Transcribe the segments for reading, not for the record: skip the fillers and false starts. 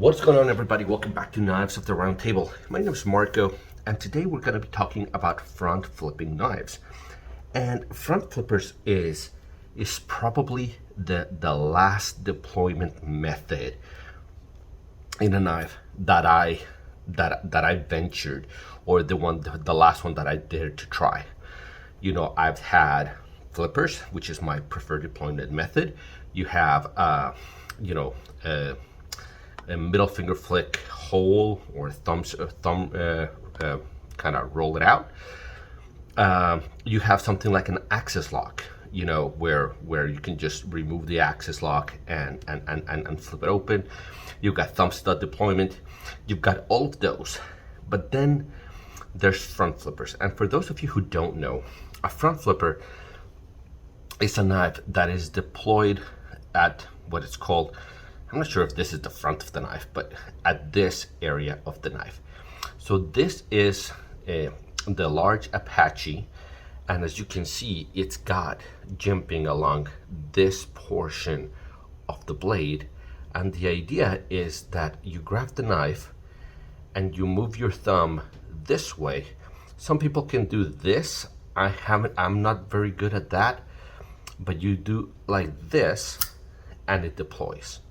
What's going on, everybody? Welcome back to Knives of the Round Table. My name is Marco, and today we're going to be talking about front flipping knives. And front flippers is probably the last deployment method in a knife that I ventured, or the last one that I dared to try. You know, I've had flippers, which is my preferred deployment method. You have a middle finger flick hole or thumb kind of roll it out. You have something like an axis lock, you know, where you can just remove the axis lock and flip it open. You've got thumb stud deployment. You've got all of those. But then there's front flippers. And for those of you who don't know, a front flipper is a knife that is deployed at what it's called, I'm not sure if this is the front of the knife, but at this area of the knife. So this is the large Apache, and as you can see, it's got jimping along this portion of the blade. And the idea is that you grab the knife and you move your thumb this way. Some people can do this. I'm not very good at that, but you do like this and it deploys.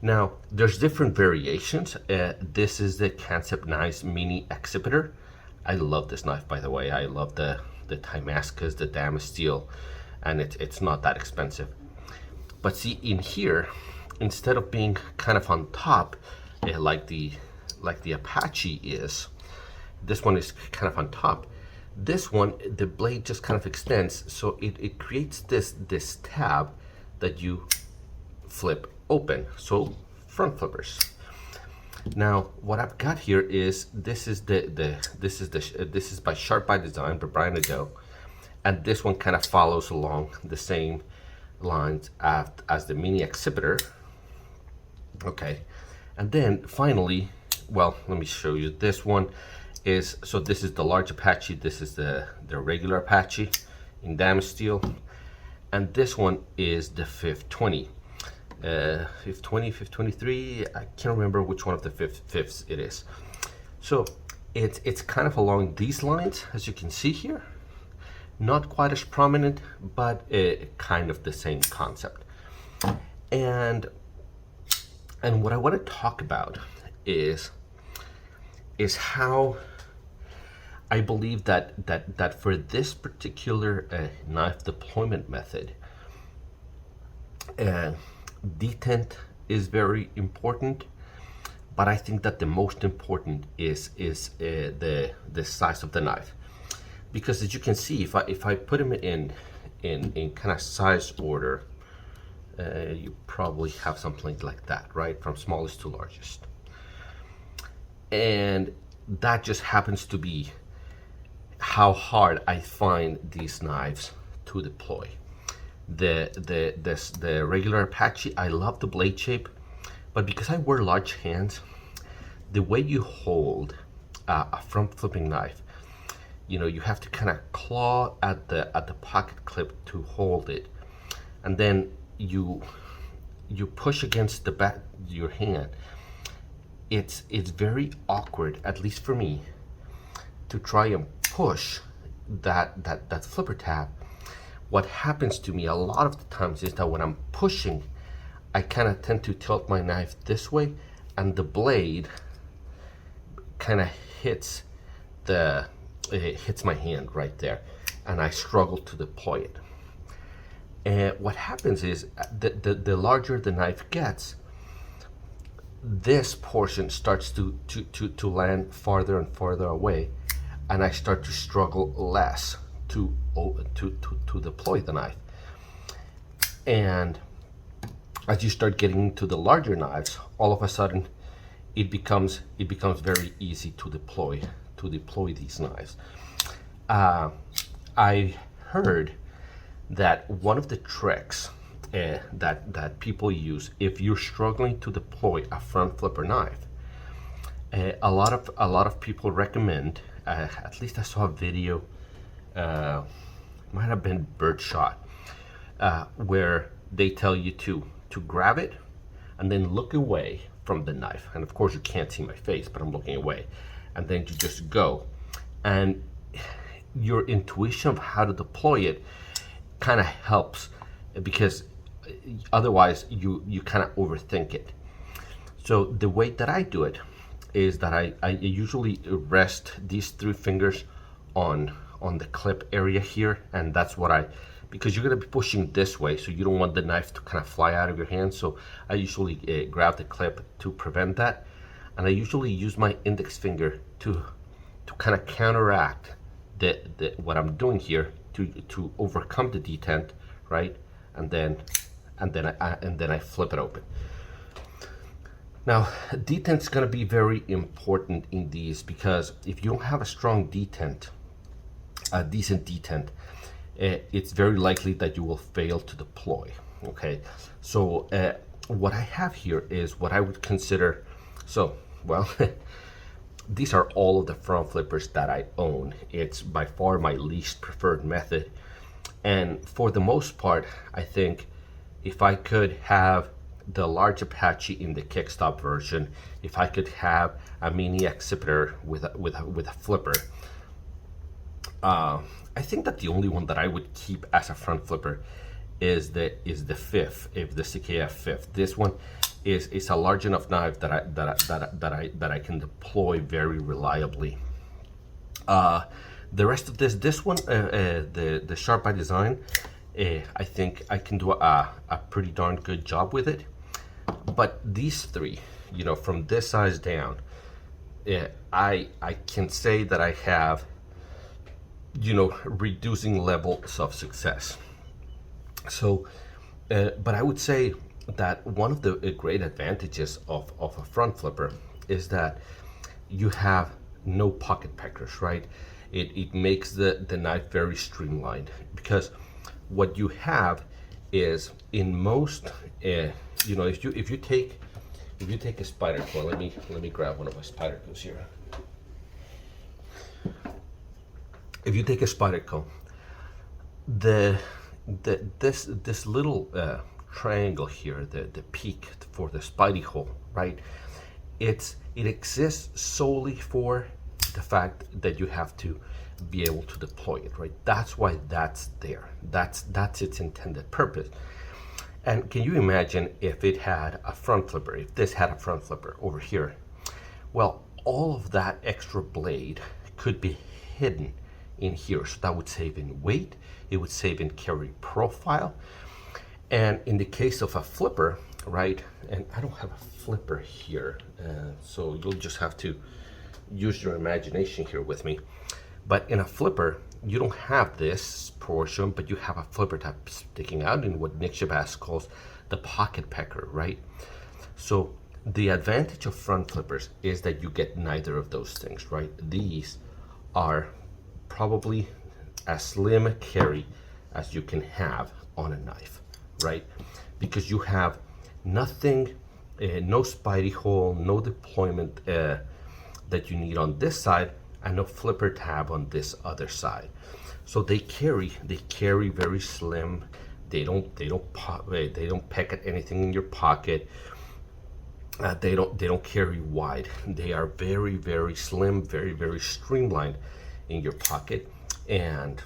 Now, there's different variations. This is the Kansept Knives Mini Exhibitor. I love this knife, by the way. I love the Damascus, the Damasteel, and it's not that expensive. But see, in here, instead of being kind of on top, like the Apache is, this one is kind of on top. This one, the blade just kind of extends, so it creates this tab that you flip open. So front flippers. Now what I've got here is this is by Sharp by Design by Brian Nadeau, and this one kind of follows along the same lines as the Mini Exhibitor. Okay, and then finally, well, let me show you. This one is, so this is the large Apache, this is the regular Apache in Damasteel, and this one is the 520. 520, 523, I can't remember which one of the fifths it is. So it's kind of along these lines, as you can see here. Not quite as prominent, but kind of the same concept. And what I want to talk about is how I believe that for this particular knife deployment method, detent is very important, but I think that the most important is the size of the knife, because as you can see, if I put them in kind of size order, you probably have something like that, right, from smallest to largest, and that just happens to be how hard I find these knives to deploy. The regular Apache, I love the blade shape, but because I wear large hands, the way you hold a front flipping knife, you know, you have to kind of claw at the pocket clip to hold it, and then you push against the back of your hand. It's very awkward, at least for me, to try and push that flipper tab. What happens to me a lot of the times is that when I'm pushing, I kind of tend to tilt my knife this way, and the blade kind of hits my hand right there, and I struggle to deploy it. And what happens is the larger the knife gets, this portion starts to land farther and farther away, and I start to struggle less to deploy the knife. And as you start getting into the larger knives, all of a sudden it becomes very easy to deploy these knives. I heard that one of the tricks that people use if you're struggling to deploy a front flipper knife, a lot of people recommend, at least I saw a video, might have been Birdshot, where they tell you to grab it and then look away from the knife. And of course you can't see my face, but I'm looking away. And then you just go. And your intuition of how to deploy it kind of helps, because otherwise you kind of overthink it. So the way that I do it is that I usually rest these 3 fingers on the clip area here, and that's what because you're going to be pushing this way, so you don't want the knife to kind of fly out of your hand. So I usually grab the clip to prevent that, and I usually use my index finger to kind of counteract what I'm doing here to overcome the detent, right? And then I flip it open. Now, detent is going to be very important in these, because if you don't have a strong detent, a decent detent, it's very likely that you will fail to deploy. Okay, so what I have here is what I would consider, these are all of the front flippers that I own. It's by far my least preferred method, and for the most part, I think if I could have the large Apache in the kickstop version, if I could have a mini accipiter with a flipper, I think that the only one that I would keep as a front flipper is the fifth, if the CKF fifth. This one is a large enough knife that I can deploy very reliably. The rest of this one, the Sharp by Design, I think I can do a pretty darn good job with it. But these 3, from this size down, I can say that I have, reducing levels of success. So, but I would say that one of the great advantages of a front flipper is that you have no pocket peckers, right? It makes the knife very streamlined, because what you have is, in most, if you take a Spyderco, let me grab one of my Spydercos here. If you take a Spyderco, this little triangle here, the peak for the Spidey hole, right? It exists solely for the fact that you have to be able to deploy it, right? That's why that's there. That's its intended purpose. And can you imagine if it had a front flipper, if this had a front flipper over here? Well, all of that extra blade could be hidden in here. So that would save in weight, it would save in carry profile. And in the case of a flipper, right, and I don't have a flipper here, so you'll just have to use your imagination here with me. But in a flipper, you don't have this portion, but you have a flipper tab sticking out in what Nick Shabazz calls the pocket pecker, right? So the advantage of front flippers is that you get neither of those things, right? These are probably as slim a carry as you can have on a knife, right? Because you have nothing, no Spidey hole, no deployment that you need on this side, and no flipper tab on this other side. So they carry very slim. They don't peck at anything in your pocket. They don't carry wide. They are very, very slim, very, very streamlined in your pocket, and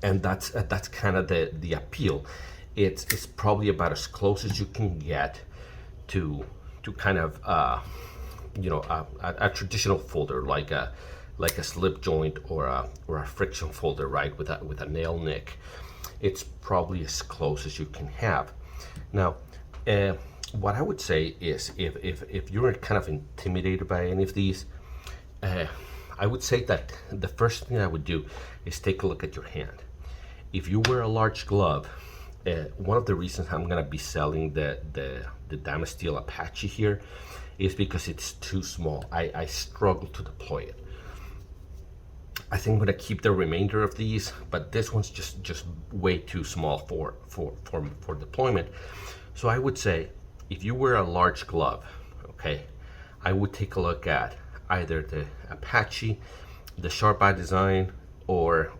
that's kind of the appeal. It's probably about as close as you can get to kind of a traditional folder, like a slip joint or a friction folder, right, with a nail nick. It's probably as close as you can have. Now, what I would say is, if you're kind of intimidated by any of these, I would say that the first thing I would do is take a look at your hand. If you wear a large glove, one of the reasons I'm gonna be selling the Damasteel Apache here is because it's too small. I struggle to deploy it. I think I'm gonna keep the remainder of these, but this one's just way too small for deployment. So I would say, if you wear a large glove, okay, I would take a look at either the Apache, the Sharp by Design, or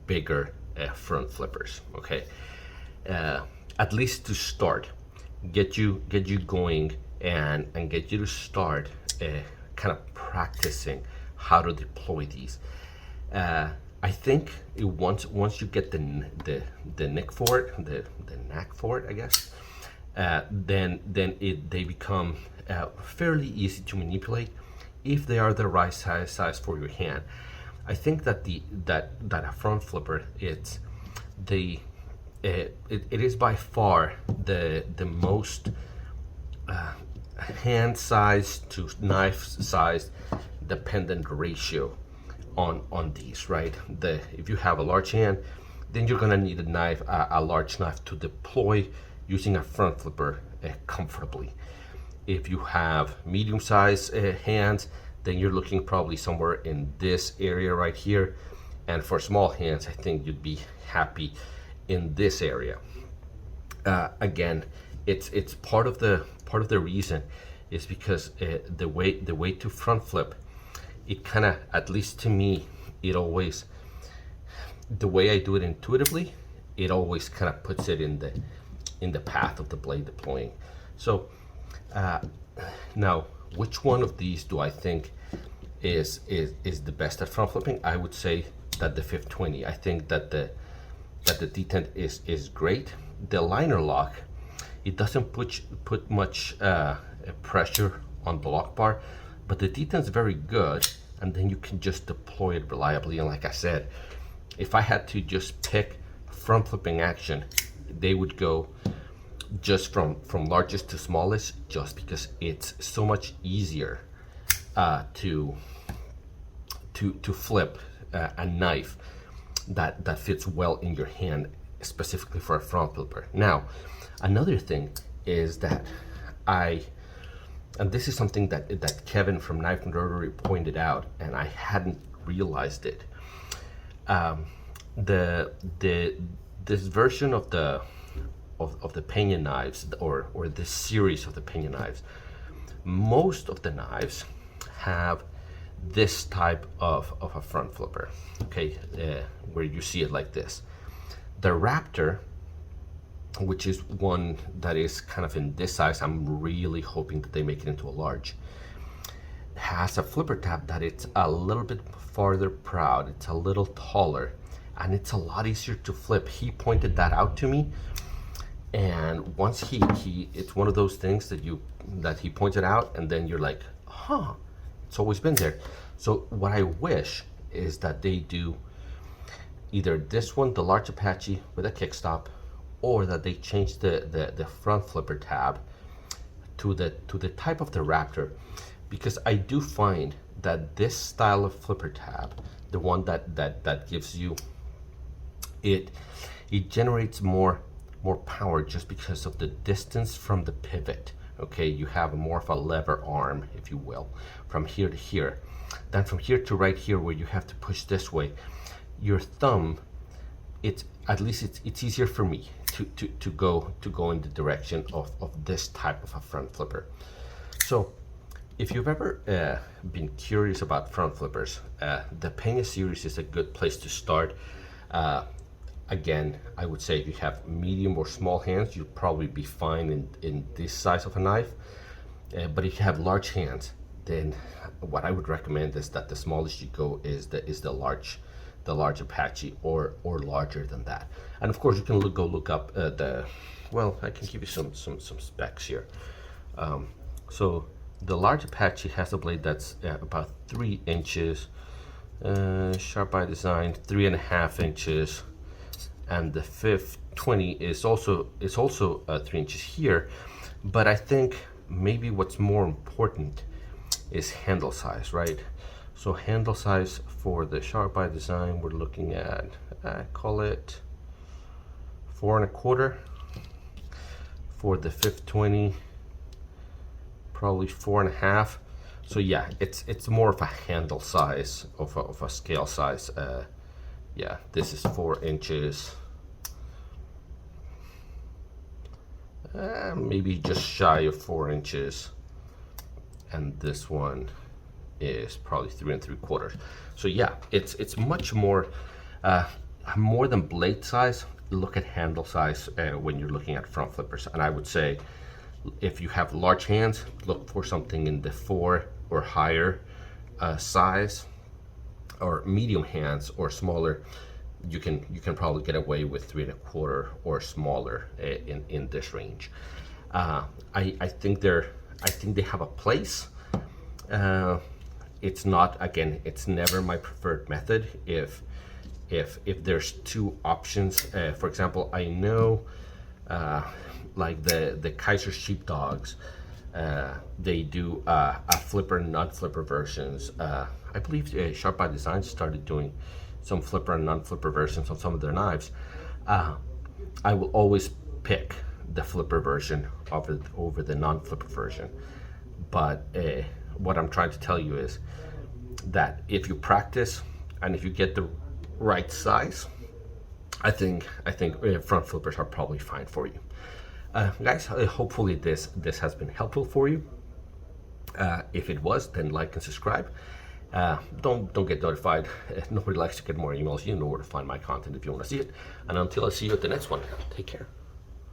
bigger front flippers. Okay, at least to start, get you going and get you to start kind of practicing how to deploy these. I think once you get the knack for it, the knack for it, I guess, then they become fairly easy to manipulate if they are the right size for your hand. I think that that a front flipper, it is by far the most hand size to knife size dependent ratio on these, right? If you have a large hand, then you're gonna need a large knife to deploy using a front flipper comfortably. If you have medium size hands, then you're looking probably somewhere in this area right here. And for small hands, I think you'd be happy in this area. Again, it's part of the reason is because the way to front flip, it kind of, at least to me, it always, the way I do it intuitively, it always kind of puts it in the path of the blade deploying. So now, which one of these do I think is the best at front flipping? I would say that the 520. I think that the detent is great. The liner lock, it doesn't put much pressure on the lock bar, but the detent's very good, and then you can just deploy it reliably. And like I said, if I had to just pick front flipping action, they would go just from largest to smallest, just because it's so much easier to flip a knife that fits well in your hand, specifically for a front flipper. Now, another thing is that and this is something that Kevin from Knife and Rotary pointed out, and I hadn't realized it. This version of the Peña knives, or this series of the Peña knives, most of the knives have this type of a front flipper, okay, where you see it like this. The Raptor, which is one that is kind of in this size, I'm really hoping that they make it into a large, has a flipper tab that it's a little bit farther proud, it's a little taller, and it's a lot easier to flip. He pointed that out to me, and once he it's one of those things that he pointed out, and then you're like, huh, it's always been there. So what I wish is that they do either this one, the large Apache with a kickstop, or that they change the front flipper tab to the type of the Raptor, because I do find that this style of flipper tab, the one that gives you it generates more power just because of the distance from the pivot. Okay, you have more of a lever arm, if you will, from here to here, than from here to right here, where you have to push this way. Your thumb, it's easier for me to go in the direction of this type of a front flipper. So if you've ever been curious about front flippers, the Peña series is a good place to start. Again, I would say if you have medium or small hands, you'll probably be fine in this size of a knife. But if you have large hands, then what I would recommend is that the smallest you go is the large Apache, or larger than that. And of course, you can go look up well, I can give you some specs here. So the large Apache has a blade that's about 3 inches, Sharp by Design 3.5 inches, and the 520 is also 3 inches here. But I think maybe what's more important is handle size, right? So handle size for the Sharp by Design, we're looking at, call it 4.25. For the 520, probably 4.5. So yeah, it's more of a handle size of a scale size. Yeah, this is 4 inches, maybe just shy of 4 inches, and this one is probably 3 3/4. So yeah, it's much more than blade size. Look at handle size when you're looking at front flippers, and I would say If you have large hands, look for something in the 4 or higher size, or medium hands or smaller. You can probably get away with 3 1/4 or smaller in this range. I think they have a place. It's not, again, it's never my preferred method. If there's 2 options, for example, I know like the Kaiser Sheepdogs, they do a flipper and non-flipper versions. I believe Sharp by Design started doing some flipper and non-flipper versions of some of their knives. I will always pick the flipper version over the non-flipper version. But what I'm trying to tell you is that if you practice and if you get the right size, I think front flippers are probably fine for you. Guys, hopefully this has been helpful for you. If it was, then like and subscribe. Don't get notified. Nobody likes to get more emails. You know where to find my content if you want to see it. And until I see you at the next one, take care.